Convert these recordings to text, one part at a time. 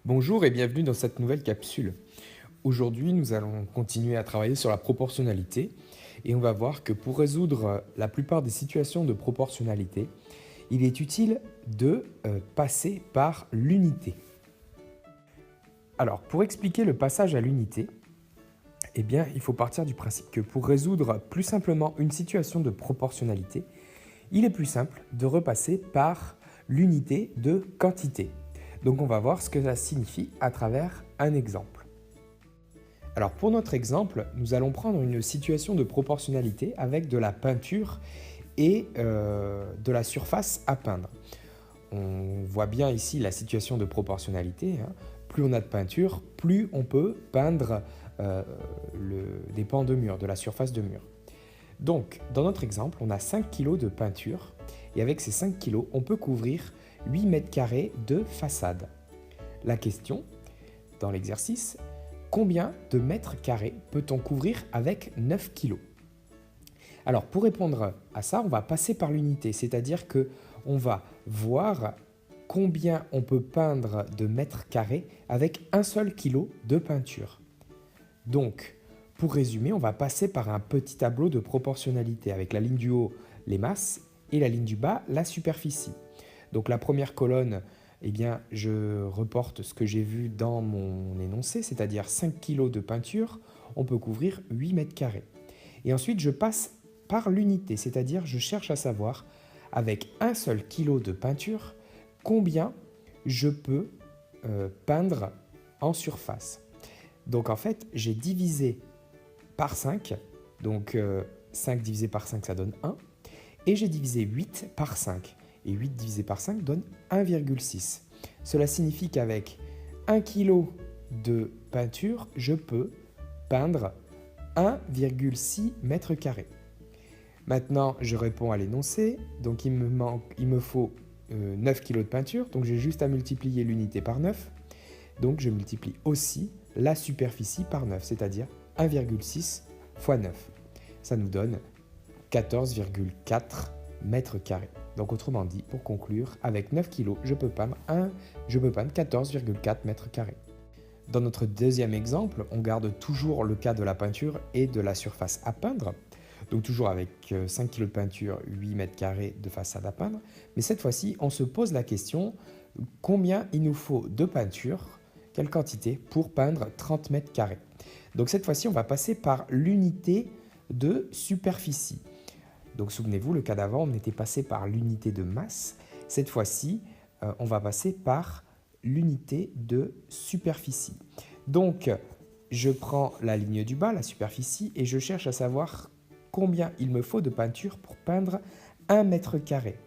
Bonjour et bienvenue dans cette nouvelle capsule. Aujourd'hui, nous allons continuer à travailler sur la proportionnalité et on va voir que pour résoudre la plupart des situations de proportionnalité, il est utile de passer par l'unité. Alors, pour expliquer le passage à l'unité, eh bien, il faut partir du principe que pour résoudre plus simplement une situation de proportionnalité, il est plus simple de repasser par l'unité de quantité. Donc on va voir ce que ça signifie à travers un exemple. Alors pour notre exemple, nous allons prendre une situation de proportionnalité avec de la peinture et de la surface à peindre. On voit bien ici la situation de proportionnalité. Plus on a de peinture, plus on peut peindre des pans de mur, de la surface de mur. Donc dans notre exemple, on a 5 kg de peinture et avec ces 5 kg, on peut couvrir 8 mètres carrés de façade. La question, dans l'exercice, combien de mètres carrés peut-on couvrir avec 9 kg? Alors pour répondre à ça, on va passer par l'unité, c'est-à-dire qu'on va voir combien on peut peindre de mètres carrés avec un seul kilo de peinture. Donc, pour résumer, on va passer par un petit tableau de proportionnalité avec la ligne du haut, les masses, et la ligne du bas, la superficie. Donc la première colonne, eh bien, je reporte ce que j'ai vu dans mon énoncé, c'est-à-dire 5 kg de peinture, on peut couvrir 8 mètres carrés. Et ensuite, je passe par l'unité, c'est-à-dire je cherche à savoir, avec un seul kilo de peinture, combien je peux peindre en surface. Donc en fait, j'ai divisé par 5, donc 5 divisé par 5, ça donne 1, et j'ai divisé 8 par 5. Et 8 divisé par 5 donne 1,6. Cela signifie qu'avec 1 kg de peinture, je peux peindre 1,6 mètres carrés. Maintenant, je réponds à l'énoncé. Donc, il me faut 9 kg de peinture. Donc, j'ai juste à multiplier l'unité par 9. Donc, je multiplie aussi la superficie par 9, c'est-à-dire 1,6 fois 9. Ça nous donne 14,4 mètres carrés. Donc autrement dit, pour conclure, avec 9 kg, je peux peindre 14,4 mètres carrés. Dans notre deuxième exemple, on garde toujours le cas de la peinture et de la surface à peindre. Donc toujours avec 5 kg de peinture, 8 mètres carrés de façade à peindre. Mais cette fois-ci, on se pose la question, combien il nous faut de peinture, quelle quantité, pour peindre 30 mètres carrés. Donc cette fois-ci, on va passer par l'unité de superficie. Donc souvenez-vous, le cas d'avant, on était passé par l'unité de masse. Cette fois-ci, on va passer par l'unité de superficie. Donc, je prends la ligne du bas, la superficie, et je cherche à savoir combien il me faut de peinture pour peindre 1 mètre carré.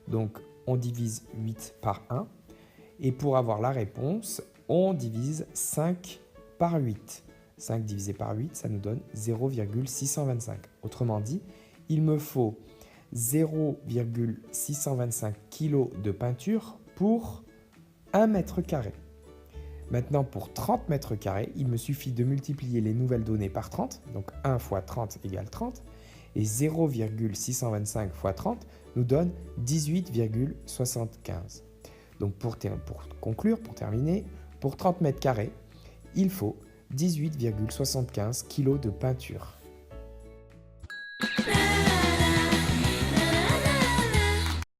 Donc, on divise 8 par 1. Et pour avoir la réponse, on divise 5 par 8. 5 divisé par 8, ça nous donne 0,625. Autrement dit, il me faut 0,625 kg de peinture pour 1 mètre carré. Maintenant, pour 30 mètres carrés, il me suffit de multiplier les nouvelles données par 30, donc 1 fois 30 égale 30, et 0,625 fois 30 nous donne 18,75. Donc pour conclure, pour terminer, pour 30 mètres carrés, il faut 18,75 kg de peinture.